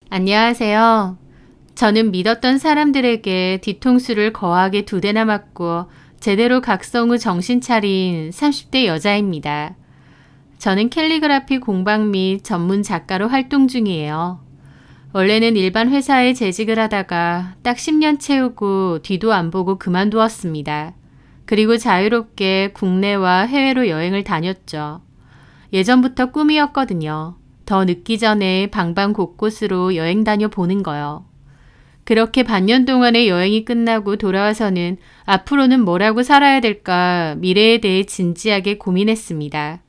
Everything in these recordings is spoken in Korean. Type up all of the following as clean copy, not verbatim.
안녕하세요. 저는 믿었던 사람들에게 뒤통수를 거하게 2대나 맞고 제대로 각성 후 정신 차린 30대 여자입니다. 저는 캘리그라피 공방 및 전문 작가로 활동 중이에요. 원래는 일반 회사에 재직을 하다가 딱 10년 채우고 뒤도 안 보고 그만두었습니다. 그리고 자유롭게 국내와 해외로 여행을 다녔죠. 예전부터 꿈이었거든요. 더 늦기 전에 방방 곳곳으로 여행 다녀보는 거요. 그렇게 반년 동안의 여행이 끝나고 돌아와서는 앞으로는 뭐라고 살아야 될까 미래에 대해 진지하게 고민했습니다.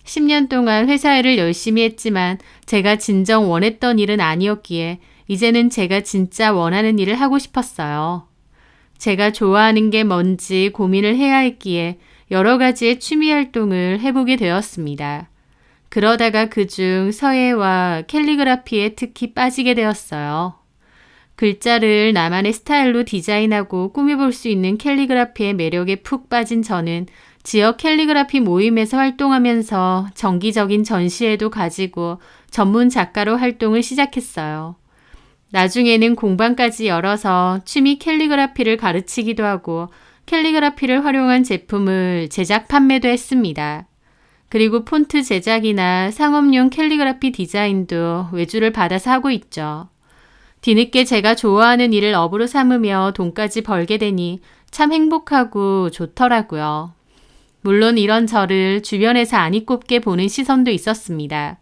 10년 동안 회사 일을 열심히 했지만 제가 진정 원했던 일은 아니었기에 이제는 제가 진짜 원하는 일을 하고 싶었어요. 제가 좋아하는 게 뭔지 고민을 해야 했기에 여러 가지의 취미 활동을 해보게 되었습니다. 그러다가 그중 서예와 캘리그라피에 특히 빠지게 되었어요. 글자를 나만의 스타일로 디자인하고 꾸며볼 수 있는 캘리그라피의 매력에 푹 빠진 저는 지역 캘리그라피 모임에서 활동하면서 정기적인 전시회도 가지고 전문 작가로 활동을 시작했어요. 나중에는 공방까지 열어서 취미 캘리그라피를 가르치기도 하고 캘리그라피를 활용한 제품을 제작 판매도 했습니다. 그리고 폰트 제작이나 상업용 캘리그라피 디자인도 외주를 받아서 하고 있죠. 뒤늦게 제가 좋아하는 일을 업으로 삼으며 돈까지 벌게 되니 참 행복하고 좋더라고요. 물론 이런 저를 주변에서 아니 꼽게 보는 시선도 있었습니다.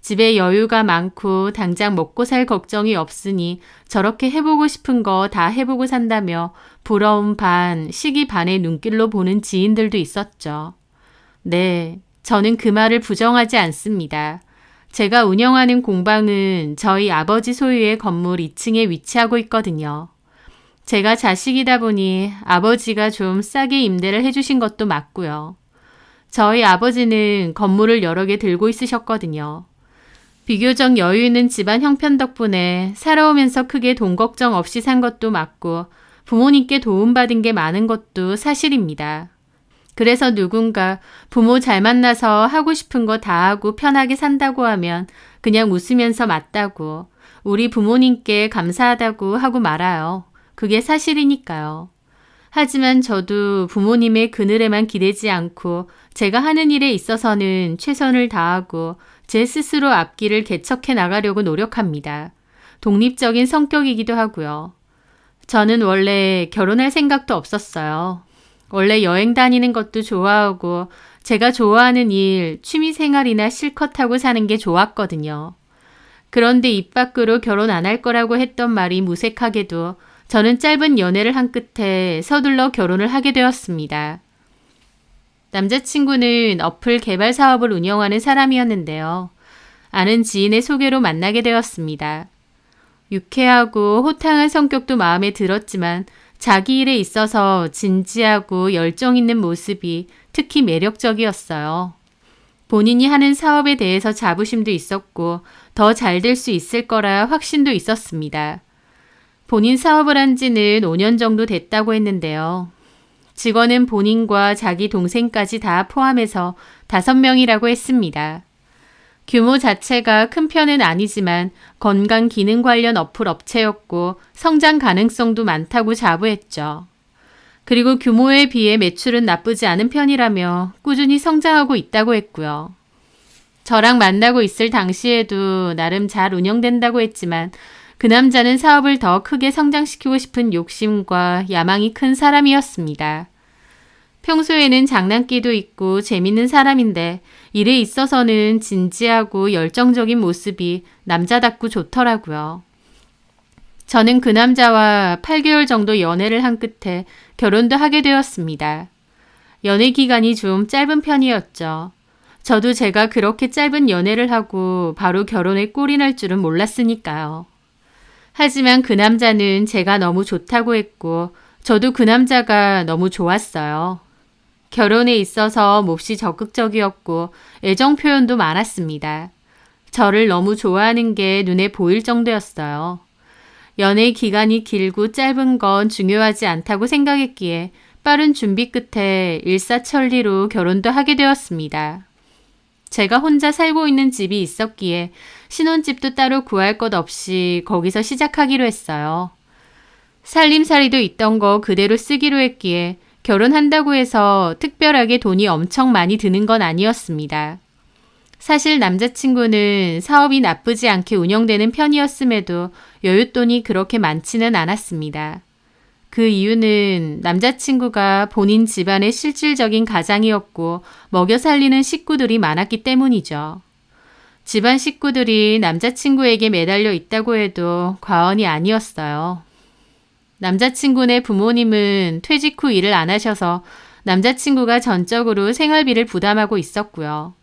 집에 여유가 많고 당장 먹고 살 걱정이 없으니 저렇게 해보고 싶은 거 다 해보고 산다며 부러움 반, 시기 반의 눈길로 보는 지인들도 있었죠. 네, 저는 그 말을 부정하지 않습니다. 제가 운영하는 공방은 저희 아버지 소유의 건물 2층에 위치하고 있거든요. 제가 자식이다 보니 아버지가 좀 싸게 임대를 해주신 것도 맞고요. 저희 아버지는 건물을 여러 개 들고 있으셨거든요. 비교적 여유 있는 집안 형편 덕분에 살아오면서 크게 돈 걱정 없이 산 것도 맞고 부모님께 도움받은 게 많은 것도 사실입니다. 그래서 누군가 부모 잘 만나서 하고 싶은 거 다 하고 편하게 산다고 하면 그냥 웃으면서 맞다고, 우리 부모님께 감사하다고 하고 말아요. 그게 사실이니까요. 하지만 저도 부모님의 그늘에만 기대지 않고 제가 하는 일에 있어서는 최선을 다하고 제 스스로 앞길을 개척해 나가려고 노력합니다. 독립적인 성격이기도 하고요. 저는 원래 결혼할 생각도 없었어요. 원래 여행 다니는 것도 좋아하고 제가 좋아하는 일, 취미생활이나 실컷 하고 사는 게 좋았거든요. 그런데 입 밖으로 결혼 안 할 거라고 했던 말이 무색하게도 저는 짧은 연애를 한 끝에 서둘러 결혼을 하게 되었습니다. 남자친구는 어플 개발 사업을 운영하는 사람이었는데요. 아는 지인의 소개로 만나게 되었습니다. 유쾌하고 호탕한 성격도 마음에 들었지만 자기 일에 있어서 진지하고 열정 있는 모습이 특히 매력적이었어요. 본인이 하는 사업에 대해서 자부심도 있었고 더 잘 될 수 있을 거라 확신도 있었습니다. 본인 사업을 한 지는 5년 정도 됐다고 했는데요. 직원은 본인과 자기 동생까지 다 포함해서 5명이라고 했습니다. 규모 자체가 큰 편은 아니지만 건강 기능 관련 어플 업체였고 성장 가능성도 많다고 자부했죠. 그리고 규모에 비해 매출은 나쁘지 않은 편이라며 꾸준히 성장하고 있다고 했고요. 저랑 만나고 있을 당시에도 나름 잘 운영된다고 했지만 그 남자는 사업을 더 크게 성장시키고 싶은 욕심과 야망이 큰 사람이었습니다. 평소에는 장난기도 있고 재밌는 사람인데 일에 있어서는 진지하고 열정적인 모습이 남자답고 좋더라고요. 저는 그 남자와 8개월 정도 연애를 한 끝에 결혼도 하게 되었습니다. 연애 기간이 좀 짧은 편이었죠. 저도 제가 그렇게 짧은 연애를 하고 바로 결혼에 꼴이 날 줄은 몰랐으니까요. 하지만 그 남자는 제가 너무 좋다고 했고 저도 그 남자가 너무 좋았어요. 결혼에 있어서 몹시 적극적이었고 애정 표현도 많았습니다. 저를 너무 좋아하는 게 눈에 보일 정도였어요. 연애 기간이 길고 짧은 건 중요하지 않다고 생각했기에 빠른 준비 끝에 일사천리로 결혼도 하게 되었습니다. 제가 혼자 살고 있는 집이 있었기에 신혼집도 따로 구할 것 없이 거기서 시작하기로 했어요. 살림살이도 있던 거 그대로 쓰기로 했기에 결혼한다고 해서 특별하게 돈이 엄청 많이 드는 건 아니었습니다. 사실 남자친구는 사업이 나쁘지 않게 운영되는 편이었음에도 여윳돈이 그렇게 많지는 않았습니다. 그 이유는 남자친구가 본인 집안의 실질적인 가장이었고 먹여 살리는 식구들이 많았기 때문이죠. 집안 식구들이 남자친구에게 매달려 있다고 해도 과언이 아니었어요. 남자친구네 부모님은 퇴직 후 일을 안 하셔서 남자친구가 전적으로 생활비를 부담하고 있었고요.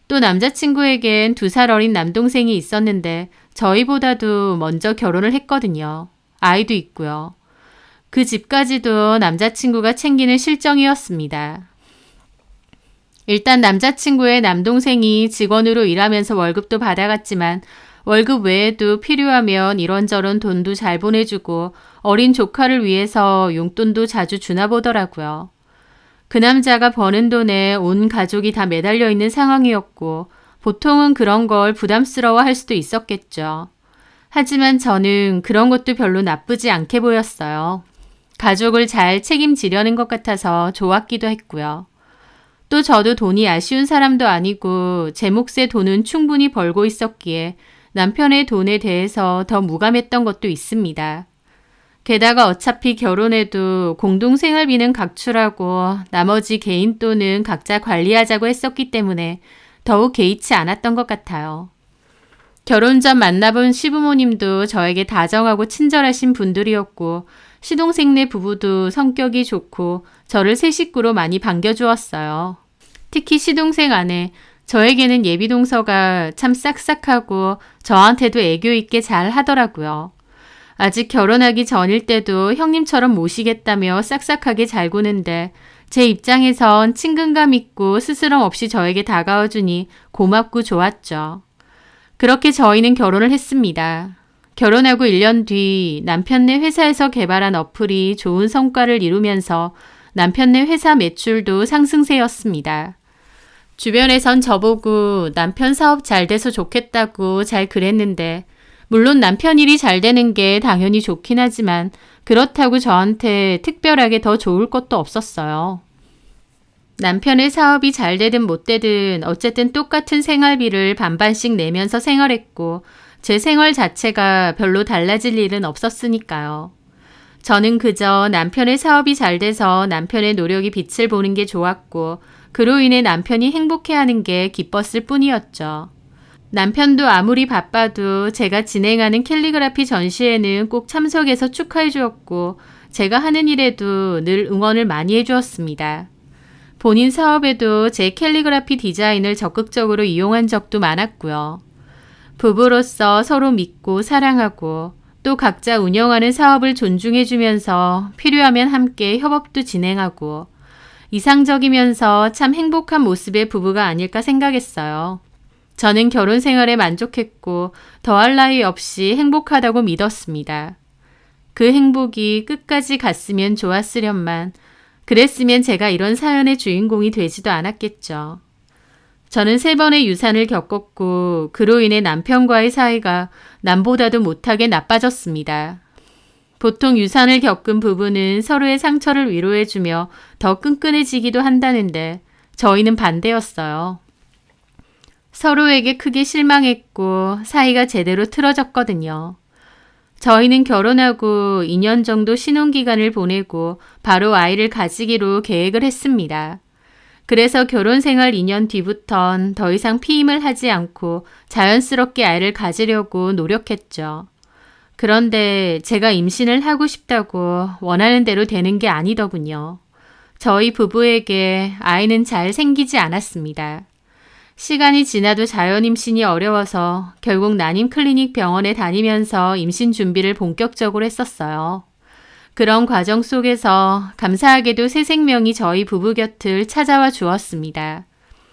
또 남자친구에겐 2살 어린 남동생이 있었는데 저희보다도 먼저 결혼을 했거든요. 아이도 있고요. 그 집까지도 남자친구가 챙기는 실정이었습니다. 일단 남자친구의 남동생이 직원으로 일하면서 월급도 받아갔지만 월급 외에도 필요하면 이런저런 돈도 잘 보내주고 어린 조카를 위해서 용돈도 자주 주나 보더라고요. 그 남자가 버는 돈에 온 가족이 다 매달려 있는 상황이었고 보통은 그런 걸 부담스러워할 수도 있었겠죠. 하지만 저는 그런 것도 별로 나쁘지 않게 보였어요. 가족을 잘 책임지려는 것 같아서 좋았기도 했고요. 또 저도 돈이 아쉬운 사람도 아니고 제 몫의 돈은 충분히 벌고 있었기에 남편의 돈에 대해서 더 무감했던 것도 있습니다. 게다가 어차피 결혼해도 공동생활비는 각출하고 나머지 개인 돈은 각자 관리하자고 했었기 때문에 더욱 개의치 않았던 것 같아요. 결혼 전 만나본 시부모님도 저에게 다정하고 친절하신 분들이었고 시동생네 부부도 성격이 좋고 저를 새 식구로 많이 반겨주었어요. 특히 시동생 아내, 저에게는 예비동서가 참 싹싹하고 저한테도 애교 있게 잘 하더라고요. 아직 결혼하기 전일 때도 형님처럼 모시겠다며 싹싹하게 잘 구는데 제 입장에선 친근감 있고 스스럼 없이 저에게 다가와주니 고맙고 좋았죠. 그렇게 저희는 결혼을 했습니다. 결혼하고 1년 뒤 남편네 회사에서 개발한 어플이 좋은 성과를 이루면서 남편네 회사 매출도 상승세였습니다. 주변에선 저보고 남편 사업 잘 돼서 좋겠다고 잘 그랬는데 물론 남편 일이 잘 되는 게 당연히 좋긴 하지만 그렇다고 저한테 특별하게 더 좋을 것도 없었어요. 남편의 사업이 잘 되든 못 되든 어쨌든 똑같은 생활비를 반반씩 내면서 생활했고 제 생활 자체가 별로 달라질 일은 없었으니까요. 저는 그저 남편의 사업이 잘 돼서 남편의 노력이 빛을 보는 게 좋았고 그로 인해 남편이 행복해하는 게 기뻤을 뿐이었죠. 남편도 아무리 바빠도 제가 진행하는 캘리그라피 전시회는 꼭 참석해서 축하해 주었고 제가 하는 일에도 늘 응원을 많이 해 주었습니다. 본인 사업에도 제 캘리그라피 디자인을 적극적으로 이용한 적도 많았고요. 부부로서 서로 믿고 사랑하고 또 각자 운영하는 사업을 존중해 주면서 필요하면 함께 협업도 진행하고 이상적이면서 참 행복한 모습의 부부가 아닐까 생각했어요. 저는 결혼 생활에 만족했고 더할 나위 없이 행복하다고 믿었습니다. 그 행복이 끝까지 갔으면 좋았으련만 그랬으면 제가 이런 사연의 주인공이 되지도 않았겠죠. 저는 3번의 유산을 겪었고 그로 인해 남편과의 사이가 남보다도 못하게 나빠졌습니다. 보통 유산을 겪은 부부는 서로의 상처를 위로해주며 더 끈끈해지기도 한다는데 저희는 반대였어요. 서로에게 크게 실망했고 사이가 제대로 틀어졌거든요. 저희는 결혼하고 2년 정도 신혼기간을 보내고 바로 아이를 가지기로 계획을 했습니다. 그래서 결혼 생활 2년 뒤부턴 더 이상 피임을 하지 않고 자연스럽게 아이를 가지려고 노력했죠. 그런데 제가 임신을 하고 싶다고 원하는 대로 되는 게 아니더군요. 저희 부부에게 아이는 잘 생기지 않았습니다. 시간이 지나도 자연 임신이 어려워서 결국 난임 클리닉 병원에 다니면서 임신 준비를 본격적으로 했었어요. 그런 과정 속에서 감사하게도 새 생명이 저희 부부 곁을 찾아와 주었습니다.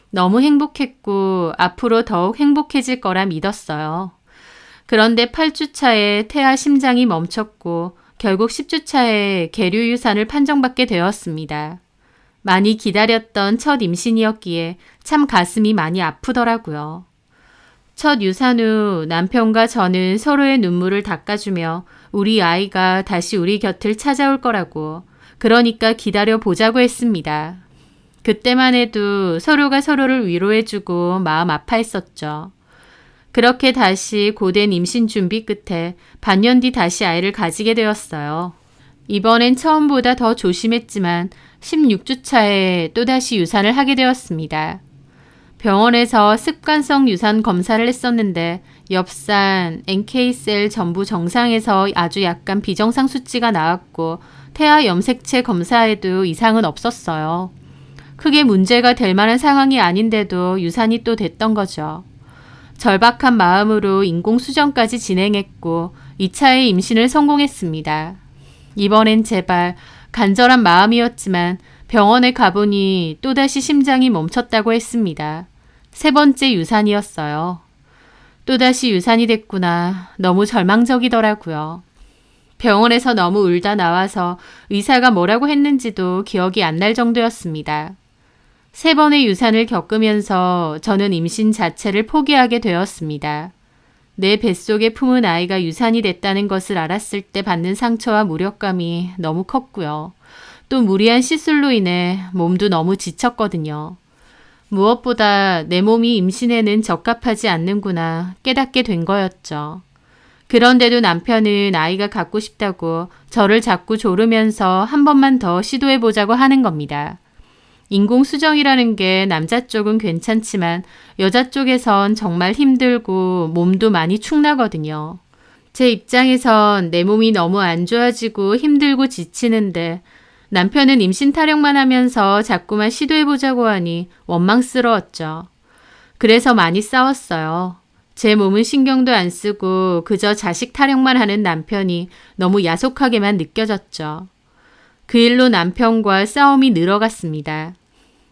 너무 행복했고 앞으로 더욱 행복해질 거라 믿었어요. 그런데 8주 차에 태아 심장이 멈췄고 결국 10주 차에 계류 유산을 판정받게 되었습니다. 많이 기다렸던 첫 임신이었기에 참 가슴이 많이 아프더라고요. 첫 유산 후 남편과 저는 서로의 눈물을 닦아주며 우리 아이가 다시 우리 곁을 찾아올 거라고, 그러니까 기다려 보자고 했습니다. 그때만 해도 서로가 서로를 위로해주고 마음 아파했었죠. 그렇게 다시 고된 임신 준비 끝에 반년 뒤 다시 아이를 가지게 되었어요. 이번엔 처음보다 더 조심했지만 16주 차에 또다시 유산을 하게 되었습니다. 병원에서 습관성 유산 검사를 했었는데 엽산, NK셀 전부 정상에서 아주 약간 비정상 수치가 나왔고 태아 염색체 검사에도 이상은 없었어요. 크게 문제가 될 만한 상황이 아닌데도 유산이 또 됐던 거죠. 절박한 마음으로 인공수정까지 진행했고 2차의 임신을 성공했습니다. 이번엔 제발, 간절한 마음이었지만 병원에 가보니 또다시 심장이 멈췄다고 했습니다. 세 번째 유산이었어요. 또다시 유산이 됐구나. 너무 절망적이더라고요. 병원에서 너무 울다 나와서 의사가 뭐라고 했는지도 기억이 안 날 정도였습니다. 세 번의 유산을 겪으면서 저는 임신 자체를 포기하게 되었습니다. 내 뱃속에 품은 아이가 유산이 됐다는 것을 알았을 때 받는 상처와 무력감이 너무 컸고요. 또 무리한 시술로 인해 몸도 너무 지쳤거든요. 무엇보다 내 몸이 임신에는 적합하지 않는구나 깨닫게 된 거였죠. 그런데도 남편은 아이가 갖고 싶다고 저를 자꾸 조르면서 한 번만 더 시도해보자고 하는 겁니다. 인공수정이라는 게 남자 쪽은 괜찮지만 여자 쪽에선 정말 힘들고 몸도 많이 축나거든요. 제 입장에선 내 몸이 너무 안 좋아지고 힘들고 지치는데 남편은 임신 타령만 하면서 자꾸만 시도해보자고 하니 원망스러웠죠. 그래서 많이 싸웠어요. 제 몸은 신경도 안 쓰고 그저 자식 타령만 하는 남편이 너무 야속하게만 느껴졌죠. 그 일로 남편과 싸움이 늘어갔습니다.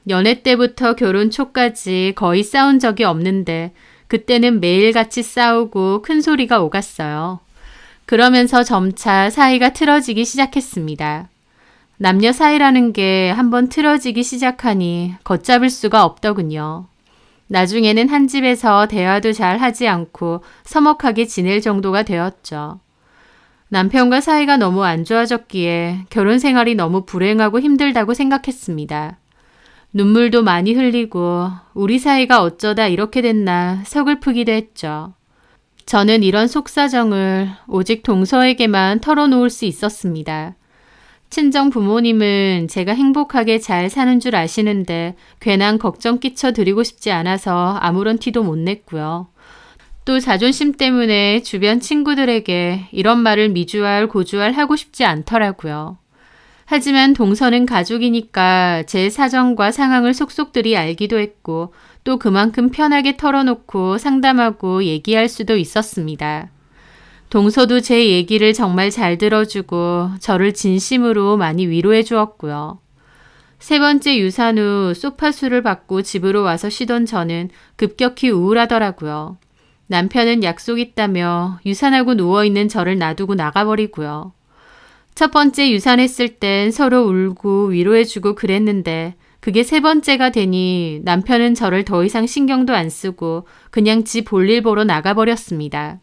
연애 때부터 결혼 초까지 거의 싸운 적이 없는데 그때는 매일같이 싸우고 큰 소리가 오갔어요. 그러면서 점차 사이가 틀어지기 시작했습니다. 남녀 사이라는 게 한번 틀어지기 시작하니 걷잡을 수가 없더군요. 나중에는 한 집에서 대화도 잘 하지 않고 서먹하게 지낼 정도가 되었죠. 남편과 사이가 너무 안 좋아졌기에 결혼 생활이 너무 불행하고 힘들다고 생각했습니다. 눈물도 많이 흘리고 우리 사이가 어쩌다 이렇게 됐나 서글프기도 했죠. 저는 이런 속사정을 오직 동서에게만 털어놓을 수 있었습니다. 친정 부모님은 제가 행복하게 잘 사는 줄 아시는데 괜한 걱정 끼쳐드리고 싶지 않아서 아무런 티도 못 냈고요. 또 자존심 때문에 주변 친구들에게 이런 말을 미주알 고주알 하고 싶지 않더라고요. 하지만 동서는 가족이니까 제 사정과 상황을 속속들이 알기도 했고 또 그만큼 편하게 털어놓고 상담하고 얘기할 수도 있었습니다. 동서도 제 얘기를 정말 잘 들어주고 저를 진심으로 많이 위로해 주었고요. 세 번째 유산 후 소파수를 받고 집으로 와서 쉬던 저는 급격히 우울하더라고요. 남편은 약속 있다며 유산하고 누워있는 저를 놔두고 나가버리고요. 첫 번째 유산했을 땐 서로 울고 위로해주고 그랬는데 그게 세 번째가 되니 남편은 저를 더 이상 신경도 안 쓰고 그냥 지 볼일 보러 나가버렸습니다.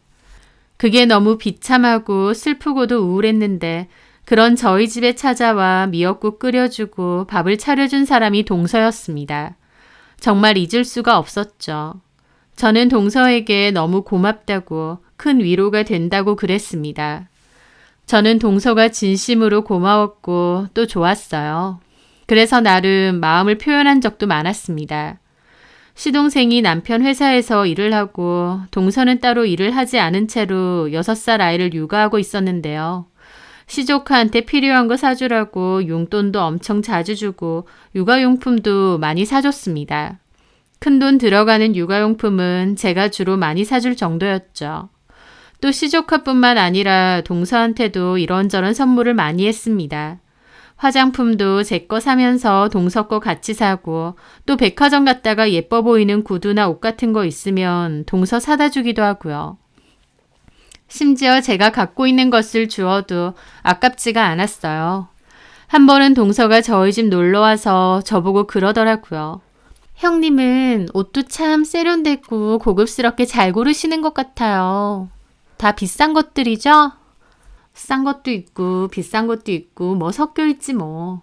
그게 너무 비참하고 슬프고도 우울했는데 그런 저희 집에 찾아와 미역국 끓여주고 밥을 차려준 사람이 동서였습니다. 정말 잊을 수가 없었죠. 저는 동서에게 너무 고맙다고 큰 위로가 된다고 그랬습니다. 저는 동서가 진심으로 고마웠고 또 좋았어요. 그래서 나름 마음을 표현한 적도 많았습니다. 시동생이 남편 회사에서 일을 하고 동서는 따로 일을 하지 않은 채로 6살 아이를 육아하고 있었는데요. 시조카한테 필요한 거 사주라고 용돈도 엄청 자주 주고 육아용품도 많이 사줬습니다. 큰돈 들어가는 육아용품은 제가 주로 많이 사줄 정도였죠. 또 시조카뿐만 아니라 동서한테도 이런저런 선물을 많이 했습니다. 화장품도 제 거 사면서 동서 거 같이 사고 또 백화점 갔다가 예뻐 보이는 구두나 옷 같은 거 있으면 동서 사다 주기도 하고요. 심지어 제가 갖고 있는 것을 주어도 아깝지가 않았어요. 한 번은 동서가 저희 집 놀러와서 저보고 그러더라고요. 형님은 옷도 참 세련되고 고급스럽게 잘 고르시는 것 같아요. 다 비싼 것들이죠? 싼 것도 있고 비싼 것도 있고 뭐 섞여 있지 뭐.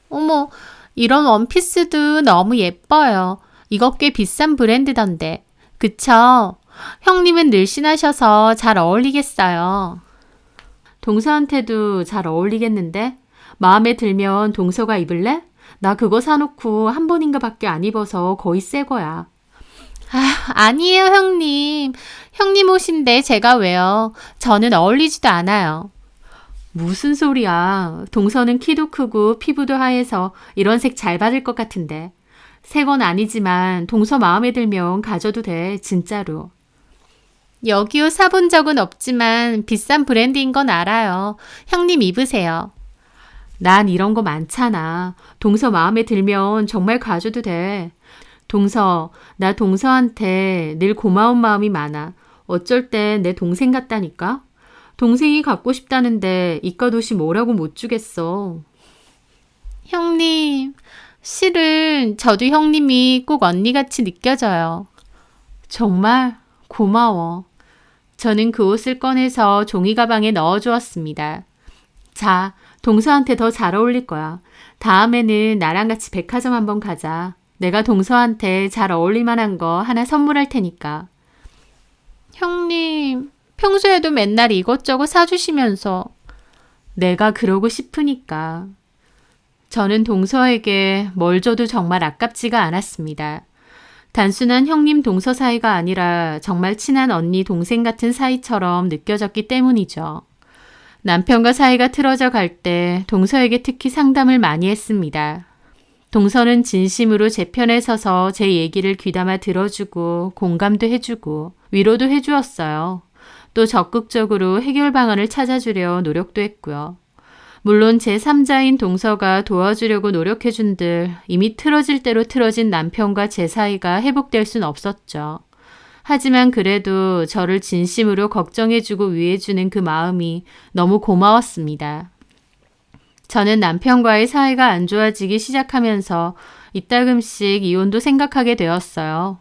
어머, 이런 원피스도 너무 예뻐요. 이거 꽤 비싼 브랜드던데. 그쵸? 형님은 늘씬하셔서 잘 어울리겠어요. 동서한테도 잘 어울리겠는데? 마음에 들면 동서가 입을래? 나 그거 사놓고 한 번인가 밖에 안 입어서 거의 새 거야. 아니에요, 형님. 형님 옷인데 제가 왜요? 저는 어울리지도 않아요. 무슨 소리야. 동서는 키도 크고 피부도 하얘서 이런 색 잘 받을 것 같은데. 새 건 아니지만 동서 마음에 들면 가져도 돼, 진짜로. 여기요 사본 적은 없지만 비싼 브랜드인 건 알아요. 형님 입으세요. 난 이런 거 많잖아. 동서 마음에 들면 정말 가져도 돼. 동서, 나 동서한테 늘 고마운 마음이 많아. 어쩔 땐 내 동생 같다니까? 동생이 갖고 싶다는데 이깟 옷이 뭐라고 못 주겠어. 형님, 실은 저도 형님이 꼭 언니같이 느껴져요. 정말 고마워. 저는 그 옷을 꺼내서 종이 가방에 넣어주었습니다. 자, 동서한테 더 잘 어울릴 거야. 다음에는 나랑 같이 백화점 한번 가자. 내가 동서한테 잘 어울릴 만한 거 하나 선물할 테니까. 형님, 평소에도 맨날 이것저것 사주시면서. 내가 그러고 싶으니까. 저는 동서에게 뭘 줘도 정말 아깝지가 않았습니다. 단순한 형님 동서 사이가 아니라 정말 친한 언니 동생 같은 사이처럼 느껴졌기 때문이죠. 남편과 사이가 틀어져 갈 때 동서에게 특히 상담을 많이 했습니다. 동서는 진심으로 제 편에 서서 제 얘기를 귀담아 들어주고 공감도 해주고 위로도 해주었어요. 또 적극적으로 해결 방안을 찾아주려 노력도 했고요. 물론 제3자인 동서가 도와주려고 노력해준들 이미 틀어질 대로 틀어진 남편과 제 사이가 회복될 순 없었죠. 하지만 그래도 저를 진심으로 걱정해주고 위해주는 그 마음이 너무 고마웠습니다. 저는 남편과의 사이가 안 좋아지기 시작하면서 이따금씩 이혼도 생각하게 되었어요.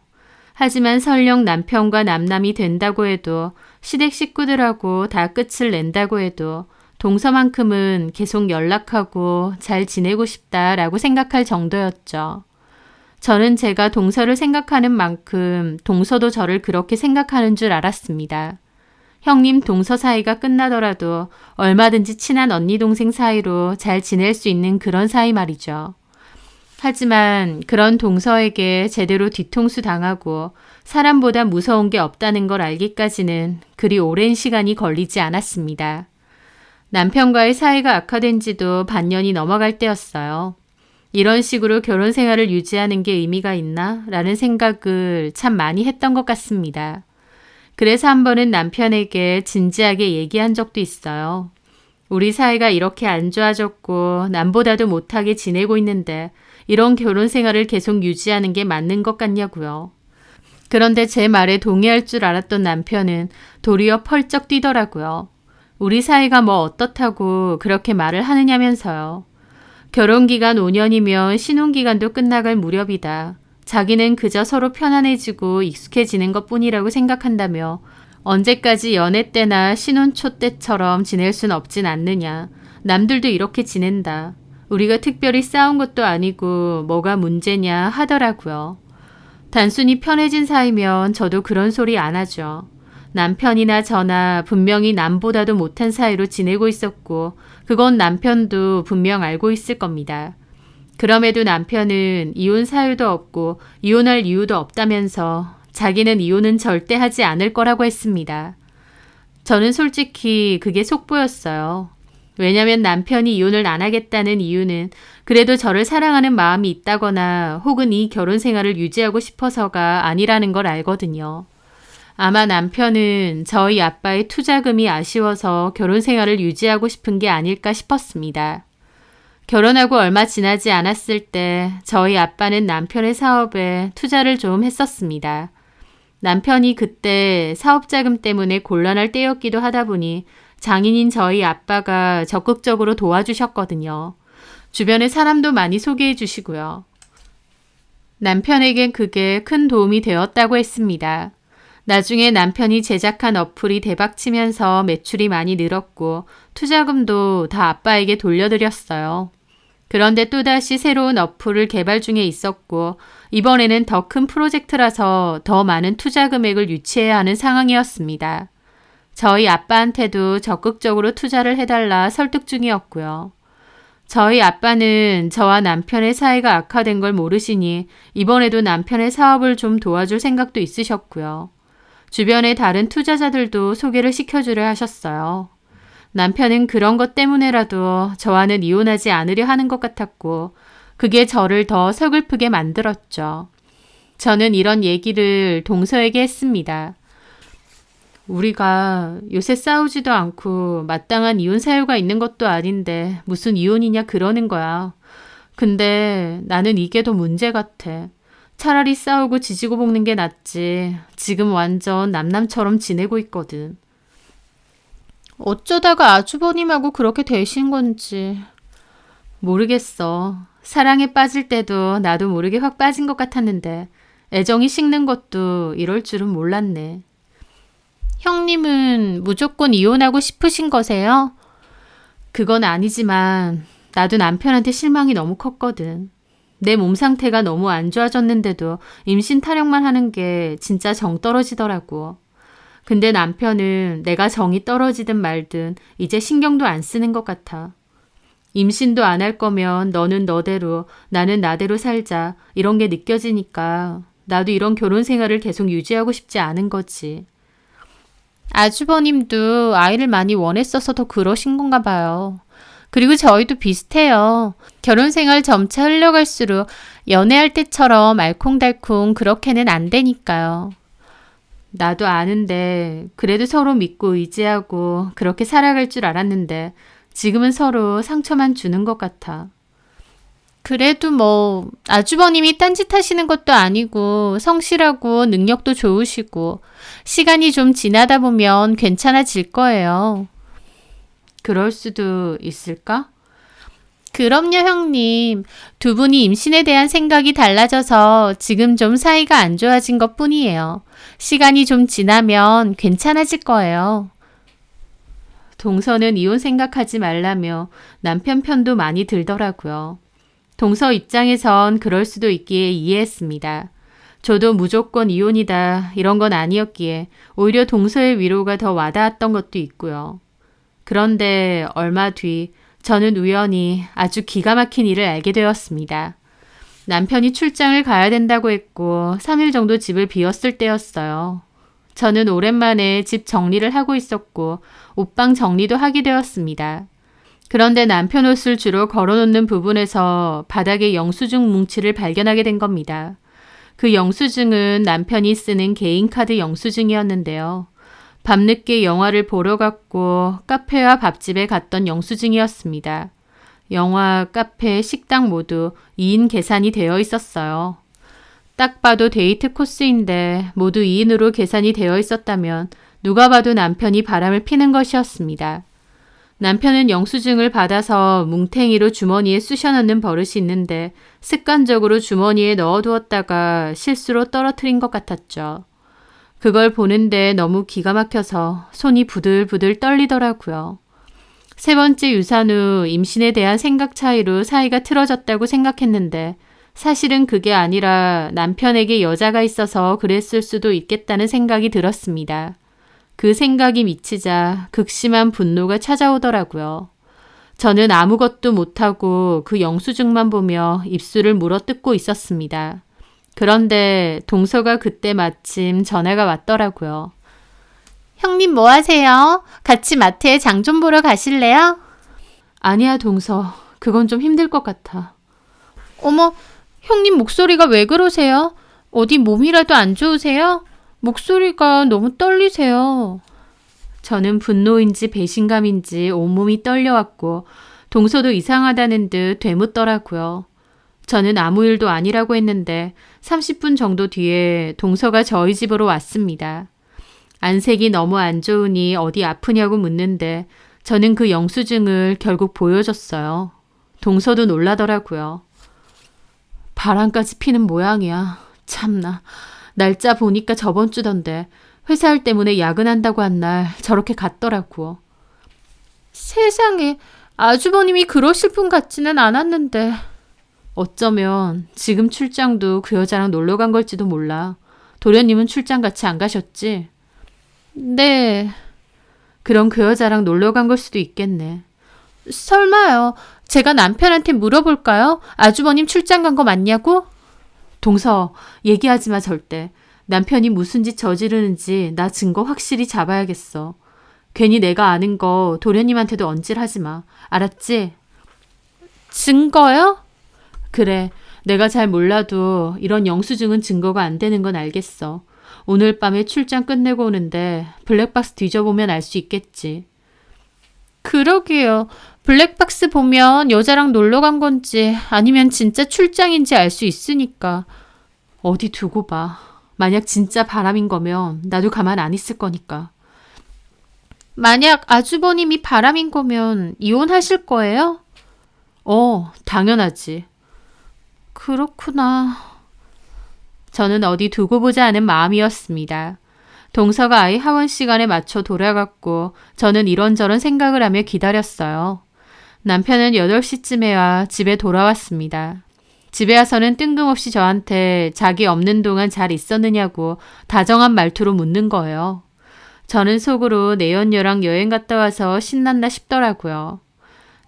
하지만 설령 남편과 남남이 된다고 해도 시댁 식구들하고 다 끝을 낸다고 해도 동서만큼은 계속 연락하고 잘 지내고 싶다라고 생각할 정도였죠. 저는 제가 동서를 생각하는 만큼 동서도 저를 그렇게 생각하는 줄 알았습니다. 형님 동서 사이가 끝나더라도 얼마든지 친한 언니 동생 사이로 잘 지낼 수 있는 그런 사이 말이죠. 하지만 그런 동서에게 제대로 뒤통수 당하고 사람보다 무서운 게 없다는 걸 알기까지는 그리 오랜 시간이 걸리지 않았습니다. 남편과의 사이가 악화된 지도 반년이 넘어갈 때였어요. 이런 식으로 결혼 생활을 유지하는 게 의미가 있나? 라는 생각을 참 많이 했던 것 같습니다. 그래서 한 번은 남편에게 진지하게 얘기한 적도 있어요. 우리 사이가 이렇게 안 좋아졌고 남보다도 못하게 지내고 있는데 이런 결혼 생활을 계속 유지하는 게 맞는 것 같냐고요. 그런데 제 말에 동의할 줄 알았던 남편은 도리어 펄쩍 뛰더라고요. 우리 사이가 뭐 어떻다고 그렇게 말을 하느냐면서요. 결혼기간 5년이면 신혼기간도 끝나갈 무렵이다. 자기는 그저 서로 편안해지고 익숙해지는 것뿐이라고 생각한다며 언제까지 연애 때나 신혼 초 때처럼 지낼 순 없진 않느냐. 남들도 이렇게 지낸다. 우리가 특별히 싸운 것도 아니고 뭐가 문제냐 하더라고요. 단순히 편해진 사이면 저도 그런 소리 안 하죠. 남편이나 저나 분명히 남보다도 못한 사이로 지내고 있었고 그건 남편도 분명 알고 있을 겁니다. 그럼에도 남편은 이혼 사유도 없고 이혼할 이유도 없다면서 자기는 이혼은 절대 하지 않을 거라고 했습니다. 저는 솔직히 그게 속보였어요. 왜냐면 남편이 이혼을 안 하겠다는 이유는 그래도 저를 사랑하는 마음이 있다거나 혹은 이 결혼 생활을 유지하고 싶어서가 아니라는 걸 알거든요. 아마 남편은 저희 아빠의 투자금이 아쉬워서 결혼 생활을 유지하고 싶은 게 아닐까 싶었습니다. 결혼하고 얼마 지나지 않았을 때 저희 아빠는 남편의 사업에 투자를 좀 했었습니다. 남편이 그때 사업자금 때문에 곤란할 때였기도 하다 보니 장인인 저희 아빠가 적극적으로 도와주셨거든요. 주변에 사람도 많이 소개해 주시고요. 남편에겐 그게 큰 도움이 되었다고 했습니다. 나중에 남편이 제작한 어플이 대박치면서 매출이 많이 늘었고 투자금도 다 아빠에게 돌려드렸어요. 그런데 또다시 새로운 어플을 개발 중에 있었고 이번에는 더 큰 프로젝트라서 더 많은 투자 금액을 유치해야 하는 상황이었습니다. 저희 아빠한테도 적극적으로 투자를 해달라 설득 중이었고요. 저희 아빠는 저와 남편의 사이가 악화된 걸 모르시니 이번에도 남편의 사업을 좀 도와줄 생각도 있으셨고요. 주변의 다른 투자자들도 소개를 시켜주려 하셨어요. 남편은 그런 것 때문에라도 저와는 이혼하지 않으려 하는 것 같았고 그게 저를 더 서글프게 만들었죠. 저는 이런 얘기를 동서에게 했습니다. 우리가 요새 싸우지도 않고 마땅한 이혼 사유가 있는 것도 아닌데 무슨 이혼이냐 그러는 거야. 근데 나는 이게 더 문제 같아. 차라리 싸우고 지지고 볶는 게 낫지. 지금 완전 남남처럼 지내고 있거든. 어쩌다가 아주버님하고 그렇게 되신 건지. 모르겠어. 사랑에 빠질 때도 나도 모르게 확 빠진 것 같았는데 애정이 식는 것도 이럴 줄은 몰랐네. 형님은 무조건 이혼하고 싶으신 거세요? 그건 아니지만 나도 남편한테 실망이 너무 컸거든. 내 몸 상태가 너무 안 좋아졌는데도 임신 타령만 하는 게 진짜 정 떨어지더라고. 근데 남편은 내가 정이 떨어지든 말든 이제 신경도 안 쓰는 것 같아. 임신도 안 할 거면 너는 너대로 나는 나대로 살자 이런 게 느껴지니까 나도 이런 결혼 생활을 계속 유지하고 싶지 않은 거지. 아주버님도 아이를 많이 원했어서 더 그러신 건가 봐요. 그리고 저희도 비슷해요. 결혼 생활 점차 흘러갈수록 연애할 때처럼 알콩달콩 그렇게는 안 되니까요. 나도 아는데 그래도 서로 믿고 의지하고 그렇게 살아갈 줄 알았는데 지금은 서로 상처만 주는 것 같아. 그래도 뭐 아주버님이 딴짓 하시는 것도 아니고 성실하고 능력도 좋으시고 시간이 좀 지나다 보면 괜찮아질 거예요. 그럴 수도 있을까? 그럼요, 형님. 두 분이 임신에 대한 생각이 달라져서 지금 좀 사이가 안 좋아진 것 뿐이에요. 시간이 좀 지나면 괜찮아질 거예요. 동서는 이혼 생각하지 말라며 남편 편도 많이 들더라고요. 동서 입장에선 그럴 수도 있기에 이해했습니다. 저도 무조건 이혼이다 이런 건 아니었기에 오히려 동서의 위로가 더 와닿았던 것도 있고요. 그런데 얼마 뒤 저는 우연히 아주 기가 막힌 일을 알게 되었습니다. 남편이 출장을 가야 된다고 했고 3일 정도 집을 비웠을 때였어요. 저는 오랜만에 집 정리를 하고 있었고 옷방 정리도 하게 되었습니다. 그런데 남편 옷을 주로 걸어놓는 부분에서 바닥에 영수증 뭉치를 발견하게 된 겁니다. 그 영수증은 남편이 쓰는 개인카드 영수증이었는데요. 밤늦게 영화를 보러 갔고 카페와 밥집에 갔던 영수증이었습니다. 영화, 카페, 식당 모두 2인 계산이 되어 있었어요. 딱 봐도 데이트 코스인데 모두 2인으로 계산이 되어 있었다면 누가 봐도 남편이 바람을 피는 것이었습니다. 남편은 영수증을 받아서 뭉탱이로 주머니에 쑤셔넣는 버릇이 있는데 습관적으로 주머니에 넣어두었다가 실수로 떨어뜨린 것 같았죠. 그걸 보는데 너무 기가 막혀서 손이 부들부들 떨리더라고요. 세 번째 유산 후 임신에 대한 생각 차이로 사이가 틀어졌다고 생각했는데 사실은 그게 아니라 남편에게 여자가 있어서 그랬을 수도 있겠다는 생각이 들었습니다. 그 생각이 미치자 극심한 분노가 찾아오더라고요. 저는 아무것도 못하고 그 영수증만 보며 입술을 물어뜯고 있었습니다. 그런데 동서가 그때 마침 전화가 왔더라고요. 형님 뭐 하세요? 같이 마트에 장 좀 보러 가실래요? 아니야 동서. 그건 좀 힘들 것 같아. 어머, 형님 목소리가 왜 그러세요? 어디 몸이라도 안 좋으세요? 목소리가 너무 떨리세요. 저는 분노인지 배신감인지 온몸이 떨려왔고 동서도 이상하다는 듯 되묻더라고요. 저는 아무 일도 아니라고 했는데 30분 정도 뒤에 동서가 저희 집으로 왔습니다. 안색이 너무 안 좋으니 어디 아프냐고 묻는데 저는 그 영수증을 결국 보여줬어요. 동서도 놀라더라고요. 바람까지 피는 모양이야. 참나. 날짜 보니까 저번 주던데 회사 일 때문에 야근한다고 한 날 저렇게 갔더라고. 세상에, 아주버님이 그러실 분 같지는 않았는데. 어쩌면 지금 출장도 그 여자랑 놀러 간 걸지도 몰라. 도련님은 출장 같이 안 가셨지? 네. 그럼 그 여자랑 놀러 간 걸 수도 있겠네. 설마요. 제가 남편한테 물어볼까요? 아주버님 출장 간 거 맞냐고? 동서, 얘기하지 마 절대. 남편이 무슨 짓 저지르는지 나 증거 확실히 잡아야겠어. 괜히 내가 아는 거 도련님한테도 언질하지 마. 알았지? 증거요? 그래. 내가 잘 몰라도 이런 영수증은 증거가 안 되는 건 알겠어. 오늘 밤에 출장 끝내고 오는데 블랙박스 뒤져보면 알 수 있겠지. 그러게요. 블랙박스 보면 여자랑 놀러 간 건지 아니면 진짜 출장인지 알 수 있으니까. 어디 두고 봐. 만약 진짜 바람인 거면 나도 가만 안 있을 거니까. 만약 아주버님이 바람인 거면 이혼하실 거예요? 당연하지. 그렇구나. 저는 어디 두고 보자 하는 마음이었습니다. 동서가 아이 하원 시간에 맞춰 돌아갔고 저는 이런저런 생각을 하며 기다렸어요. 남편은 8시쯤에 와 집에 돌아왔습니다. 집에 와서는 뜬금없이 저한테 자기 없는 동안 잘 있었느냐고 다정한 말투로 묻는 거예요. 저는 속으로 내연녀랑 여행 갔다 와서 신났나 싶더라고요.